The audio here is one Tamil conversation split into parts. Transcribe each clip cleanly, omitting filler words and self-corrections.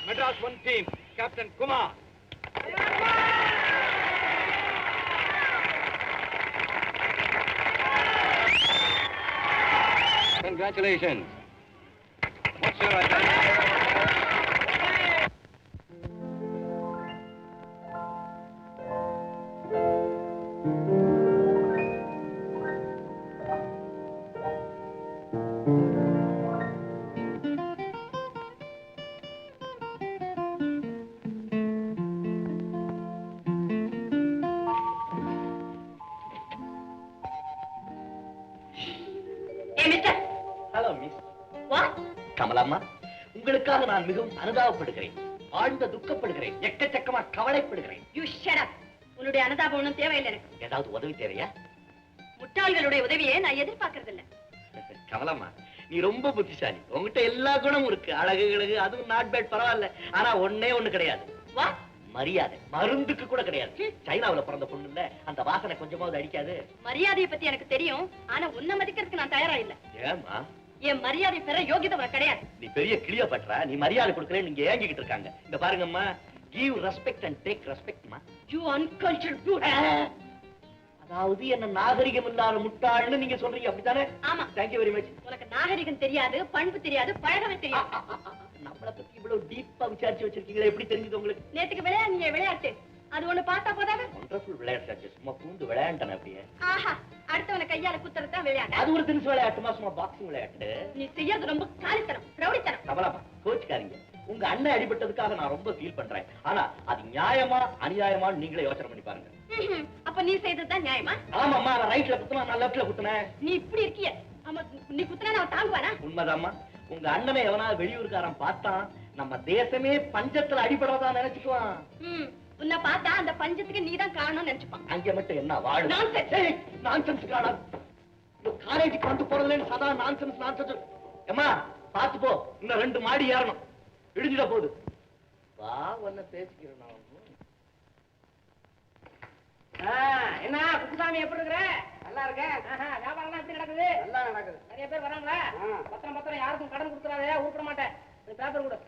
Madras 1 team, Captain Kumar. Congratulations. What's your identity? உங்களுக்காக நான் மிகவும் அனுதாபப்படுகிறேன், ஆழ்ந்த துக்கப்படுகிறேன், எக்கச்சக்கமா கவலைப்படுகிறேன். உன்னுடைய அனுதாபம் ஒன்றும் தேவையில்லை எனக்கு. ஏதாவது உதவி தேவையா? முட்டாள்களுடைய உதவியை நான் எதிர்பார்க்கறது இல்ல. கமலம்மா, நீ ரொம்ப புத்திசாலி, உங்ககிட்ட எல்லா குணமும் இருக்கு, அழகு அழகு, அதுவும் நாட் பேட், பரவாயில்ல. ஆனா ஒன்னே ஒண்ணு கிடையாது, மரியாதை. மருந்துக்கு கூட கிடையாது. சைனாவுல பிறந்த பொண்ணு இல்ல, அந்த வாசனை கொஞ்சமாவது அடிக்காது. மரியாதையை பத்தி எனக்கு தெரியும், ஆனா உன்னை மதிக்கிறதுக்கு நான் தயாரா இல்ல. ஏமா? என் மரியாதை பெற யோகியதை கிடையாது. நீ பெரிய கிளியா பற்றா, நீ மரியாதை கொடுக்கறேன்னு நீங்க ஏங்கிட்டு இருக்காங்க. இந்த பாருங்கம்மா, give respect and take respect மா. You uncultured brute. அதாவது என்ன நாகரிகம் இல்லாத முட்டாள்னு நீங்க சொல்றீங்க, அப்படித்தானே? ஆமா. Thank you very much. உனக்கு நாகரிகம் தெரியாது, பண்பு தெரியாது, பழகவே தெரியாது. நம்மள பத்தி இவ்வளவு டீப்பா விசாரிச்சு வச்சிருக்கீங்களா? எப்படி தெரிஞ்சது உங்களுக்கு? நேத்துக்கு விளையாடுங்க விளையாட்டு, அது ஒண்ணு பார்த்தா போதாது. வண்டர்ஃபுல் விளையாட்டு, சும்மா பூந்து விளையாண்டன அப்படியே. ஆஹா, அடுத்தவன கையால குத்துறதா விளையாட்டு. அது ஒரு தினசு விளையாட்டுமா, சும்மா பாக்ஸிங் விளையாட்டு. நீ செய்யறது ரொம்ப காலித்தனம், ரவுடித்தனம். கமலாமா, கோச்சுக்காதீங்க. உங்க அண்ணன் அடிபட்டதுக்காக நான் ரொம்ப ஃபீல் பண்றேன். ஆனா அது நியாயமா அநியாயமான்னு நீங்களே யோசனை பண்ணி பாருங்க. அப்ப நீ செய்ததுதான் நியாயமா? ஆமாம்மா, நான் ரைட்ல குத்துனா, நான் லெஃப்ட்ல குத்துனேன். நீ இப்படி இருக்கிய, ஆமா, நீ குத்துனா நான் தாங்குவானா? உண்மைதாம்மா. உங்க அண்ணனை எவனா வெளியூர்காரன் பார்த்தான், நம்ம தேசமே பஞ்சத்துல அடிபடாதான் நினைச்சுக்குவான். உன்னை பார்த்தா அந்த பஞ்சத்துக்கு நீதான் காரணம் நினைச்சுப்பான். அங்க மட்டும் என்ன வாழ நான்சென்ஸ் காணா. காலேஜுக்கு வந்து போறதுல சதா நான்சென்ஸ் நான்சென்ஸ். ஏமா பாத்து போ, இன்னும் 2 மாடி ஏறணும், இடிஞ்சிட போகுது. வா, ஒன்ன பேசிக்கிறேன். என்ன குப்புசாமி, எப்படி இருக்கிற? நல்லா இருக்கேன். வியாபாரம் எப்படி நடக்குது? நல்லா நடக்குது. நிறைய பேர் வராங்களா? பத்திரம் யாருக்கும் கடன் கொடுத்துறாதே, ஊற்ற மாட்டேன். பேப்பர் கொடு,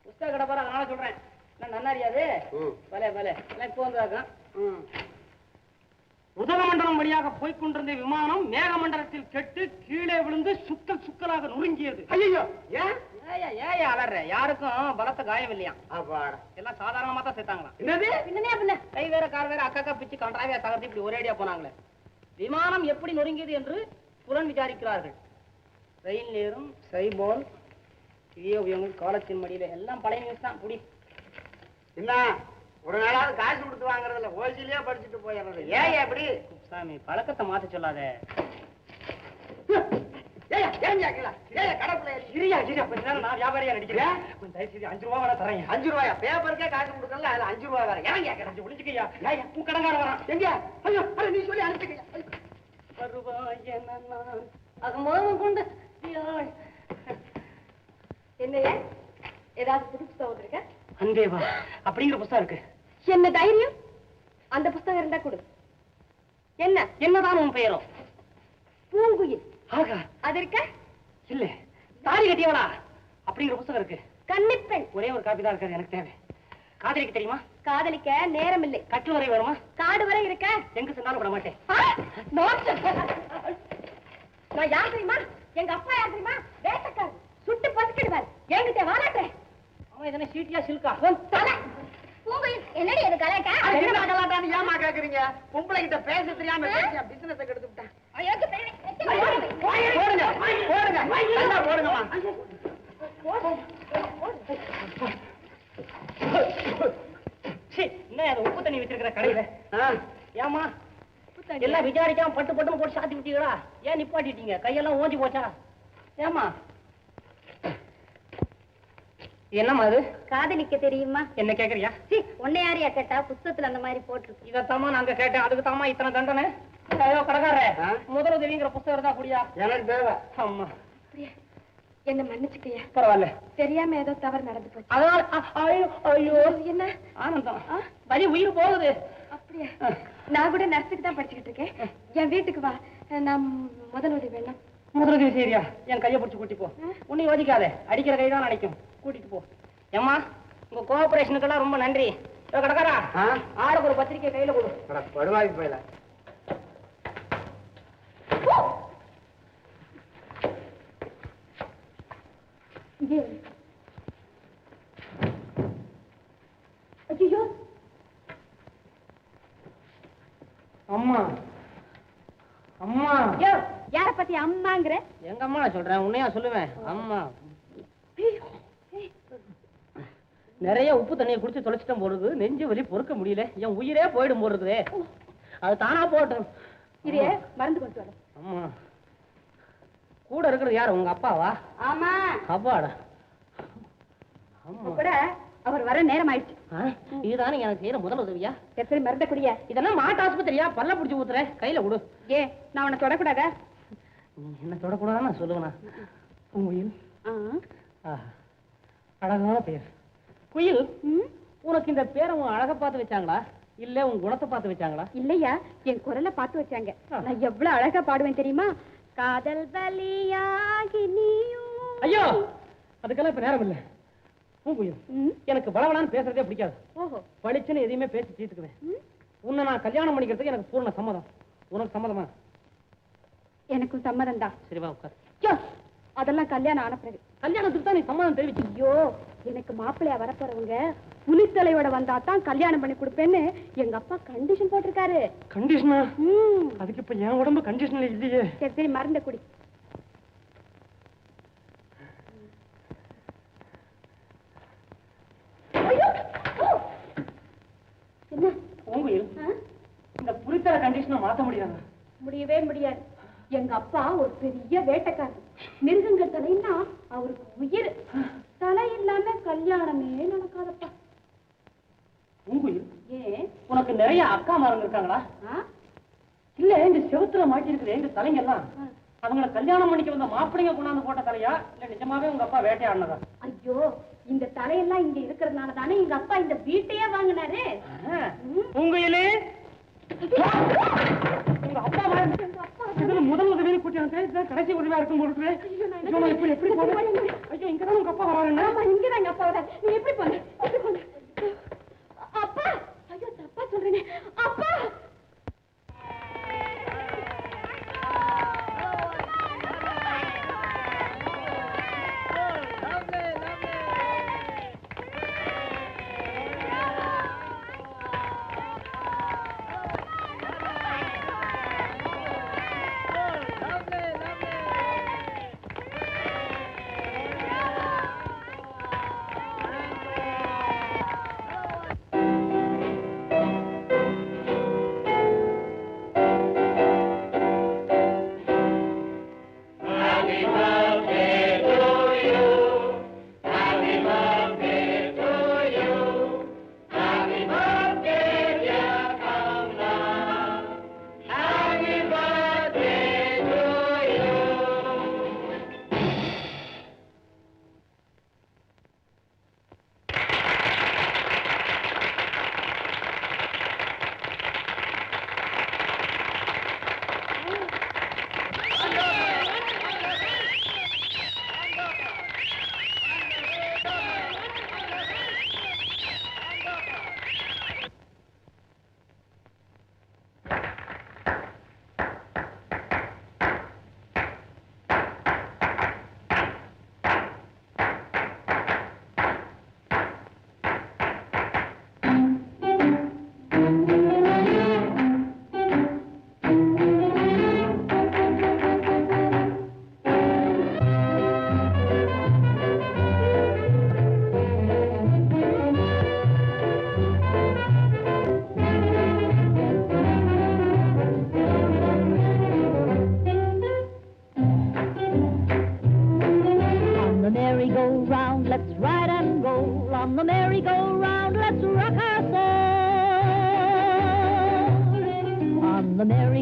புஸ்தக கடை போற, அதனால சொல்றேன். நன்னாரியாது இப்போ வந்தாக்கம் உதகமண்டலம் வழியாக போய்கொண்டிருந்த விமானம் மேகமண்டலத்தில் கெட்டு கீழே விழுந்து சுக்கலாக நொறுங்கியது. ஐயோ, ஏன் அலற? யாருக்கும் பலத்த காயம் இல்லையா? எல்லாம் சாதாரணமா தான் சேர்த்தாங்களாம். என்னது? கை வேற கார் வேற அக்கா பிச்சு கண்டாவியா தகர்த்து இப்படி ஒரேடியா போனாங்களே. விமானம் எப்படி நொறுங்கியது என்று புலன் விசாரிக்கிறார்கள். ரயில் நேரம், சைபோல், காலத்தின் மடியில எல்லாம் பழைய நியூஸ் தான். புடி என்ன, ஒரு நாளாவது காசு கொடுத்து வாங்குறதுல ஹோல்சேலியா படிச்சுட்டு போயிடுறது. ஏன் எப்படி? சாமி, பழக்கத்தை மாத்த சொல்லாத. ஏய் ஏங்க கேக்கல ஏய் கடப்புல இரியா கொஞ்ச நேரம் நான் வியாபாரியா நடிக்கிறேன் கொஞ்சம் தயவு செய்து 5 ரூபாய் வேணா தரேன் 5 ரூபாயா பேப்பருக்கே காசு கொடுக்கறல அதுல 5 ரூபாய் வேற ஏன் கேக்குறேன் ஒளிஞ்சுக்கையா ஏய் உன் கடங்கார வரான் எங்க ஐயோ அட நீ சொல்லி அனுப்பிக்கையா வருவாய் நான் அகமோகம் கொண்டு என்னையா ஏதாவது புது புத்தகம் வந்திருக்க அந்தேவா அப்படிங்கிற புத்தகம் இருக்கு என்ன தைரியம் அந்த புத்தகம் இருந்தா கொடு என்ன என்னதான் உன் பெயரும் பூங்குயில் ஆகா அது இருக்க இல்ல தாலி கட்டியவளா அப்படிங்கிற புத்தகம் இருக்கு கன்னிப்பெண் ஒரே ஒரு காப்பி தான் இருக்காது எனக்கு தேவை காதலிக்க தெரியுமா காதலிக்க நேரம் இல்லை கட்டு வரை வருமா காடு வரை இருக்க எங்க சொன்னாலும் விட மாட்டேன் நான் யார் தெரியுமா எங்க அப்பா யார் தெரியுமா வேட்டக்காரர் சுட்டு பதுக்கிடுவார் என்கிட்ட வாராட்டுறேன் அவன் இதனை சீட்டியா சில்கா தலை பூங்குயில் என்னடி அது கலைக்கா ஏமா கேக்குறீங்க பொம்பளை கிட்ட பேச தெரியாம பிசினஸ் கெடுத்து விட்டேன் போடுங்க போடுங்க நல்லா போடுங்கம்மா என்ன அது உப்பு தண்ணி வச்சிருக்கிற கடையில ஏமா எல்லாம் விசாரிக்காம பட்டு பட்டு போட்டு சாத்தி விட்டீங்களா ஏன் நிப்பாட்டிட்டீங்க கையெல்லாம் ஓஞ்சி போச்சா ஏமா என்னம்மா அது காதலிக்க தெரியுமா என்ன கேக்குறியா உன்னை யாரையா கேட்டா புத்தகத்துல அந்த மாதிரி போட்டிருக்கு இதத்தாமா நாங்க கேட்டேன் அதுக்கு தாமா இத்தனை தண்டனை ஐயோ கடைக்கார முதலுதவிங்கிற புத்தகம் இருந்தா கூடியா எனக்கு தேவை ஆமா என்ன மன்னிச்சுக்கையா பரவாயில்ல தெரியாம ஏதோ தவறு நடந்து போச்சு அதனால ஐயோ ஐயோ என்ன ஆனந்தம் வலி உயிர் போகுது அப்படியா நான் கூட நர்ஸுக்கு தான் படிச்சுக்கிட்டு இருக்கேன் என் வீட்டுக்கு வா நான் முதலுதவி வேணும் முதலுதவி சரியா என் கையை பிடிச்சு கூட்டி போ உன்னை யோசிக்காத அடிக்கிற கை தான் அடிக்கும் கூட்டிட்டு போ ஏம்மா உங்க கோஆபரேஷனுக்கெல்லாம் ரொம்ப நன்றி கடைக்காரா ஆளுக்கு ஒரு பத்திரிக்கை கையில கொடு படுவாய்க்கு போயில ஐயோ அம்மா அம்மா யார பத்தி அம்மாங்கிற எங்க அம்மா சொல்றேன் உன்னையா சொல்லுவேன் அம்மா நிறைய உப்பு தண்ணியை குடிச்சு தொலைச்சிட்டம் போடுறது நெஞ்சு வலி பொறுக்க முடியல என் உயிரே போயிடும் போடுறதே அது தானா போட்டோம் இதே மருந்து கொண்டு வர அம்மா கூட இருக்கிறது யாரு உங்க அப்பாவா ஆமா அப்பாடா கூட அவர் வர நேரம் ஆயிடுச்சு இதுதானே எனக்கு செய்யற முதல் உதவியா சரி மருந்த குடிய இதெல்லாம் மாட்டு ஆஸ்பத்திரியா பல்ல பிடிச்சு ஊத்துற கையில கொடு ஏ நான் உன்னை தொடக்கூடாதா என்ன தொடக்கூடாதான் நான் சொல்லுவேனா குயில் அழகான பேர் குயில் உனக்கு இந்த பேரை உன் அழகை பார்த்து வச்சாங்களா இல்ல உன் குணத்தை பார்த்து வச்சாங்களா இல்லையா என் குரலை பார்த்து வச்சாங்க நான் எவ்வளவு அழகா பாடுவேன் தெரியுமா காதல் வலியாகி நீயும் ஐயோ அதுக்கெல்லாம் இப்ப நேரம் இல்ல பூங்குயில் எனக்கு பலவலான்னு பேசுறதே பிடிக்காது ஓஹோ பளிச்சுன்னு எதையுமே பேசி தீர்த்துக்குவேன் உன்னை நான் கல்யாணம் பண்ணிக்கிறதுக்கு எனக்கு பூர்ண சம்மதம் உனக்கு சம்மதமா எனக்கும் சம்மதம் தான் சரிவா உட்கார் அதெல்லாம் கல்யாணம் ஆன பிறகு கல்யாணத்துக்கு தான் நீ சம்மதம் தெரிவிச்சு ஐயோ எனக்கு மாப்பிள்ளையா வரப்போறவங்க புலித்தலையோட வந்தா தான் கல்யாணம் பண்ணி கொடுப்பேன்னு எங்க அப்பா கண்டிஷன் போட்டிருக்காரு கண்டிஷனா அதுக்கு இப்ப என் உடம்பு கண்டிஷன்ல இல்லையே சரி சரி மருந்த குடி என்ன பூங்குயில் இந்த புலித்தலை கண்டிஷனை மாத்த முடியாது முடியவே முடியாது எங்க அப்பா ஒரு பெரிய வேட்டைக்காரர் மிருகங்கள் தலைன்னா அவருக்கு உயிர் தலை இல்லாம கல்யாணமே நடக்காதப்பா பூங்குயில் ஏன் உனக்கு நிறைய அக்கா மாருங்க இருக்காங்களா இல்ல இந்த செவுத்துல மாட்டி இருக்கிற இந்த தலைங்க எல்லாம் அவங்கள கல்யாணம் பண்ணிக்க வந்த மாப்பிள்ளைங்க கொண்டாந்து போட்ட தலையா இல்ல நிஜமாவே உங்க அப்பா வேட்டையாடினதா ஐயோ இந்த தலையெல்லாம் இங்க இருக்கிறதுனால தானே எங்க அப்பா இந்த வீட்டையே வாங்கினாரு பூங்குயிலே உங்க அப்பா இதுல முதல் உதவியை கூட்டி வந்து கடைசி உதவியா இருக்கும் போது எப்படி போறேன் ஐயோ இங்கதான் உங்க அப்பா வராருங்க இங்கதான் எங்க அப்பா வராரு நீ எப்படி போன அப்பா ஐயோ தப்பா சொல்றேனே அப்பா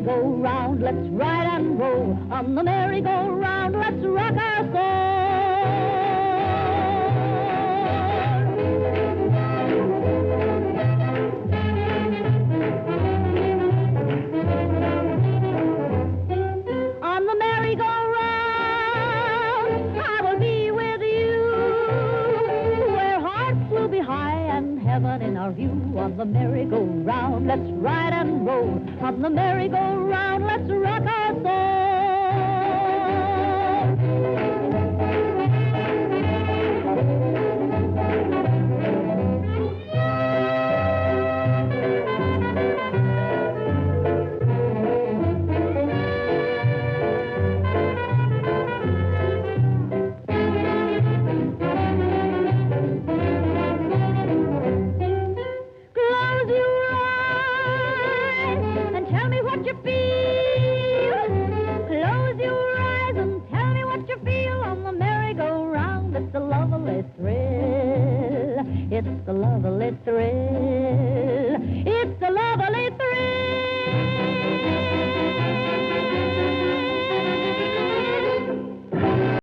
merry-go-round, let's ride and roll. On the merry-go-round, let's rock our soul. On the merry-go-round, I will be with you, where hearts will be high and heaven in our view. On the merry-go-round, let's ride and roll. On the merry-go-round, let's rock our soul. It's the lovely thrill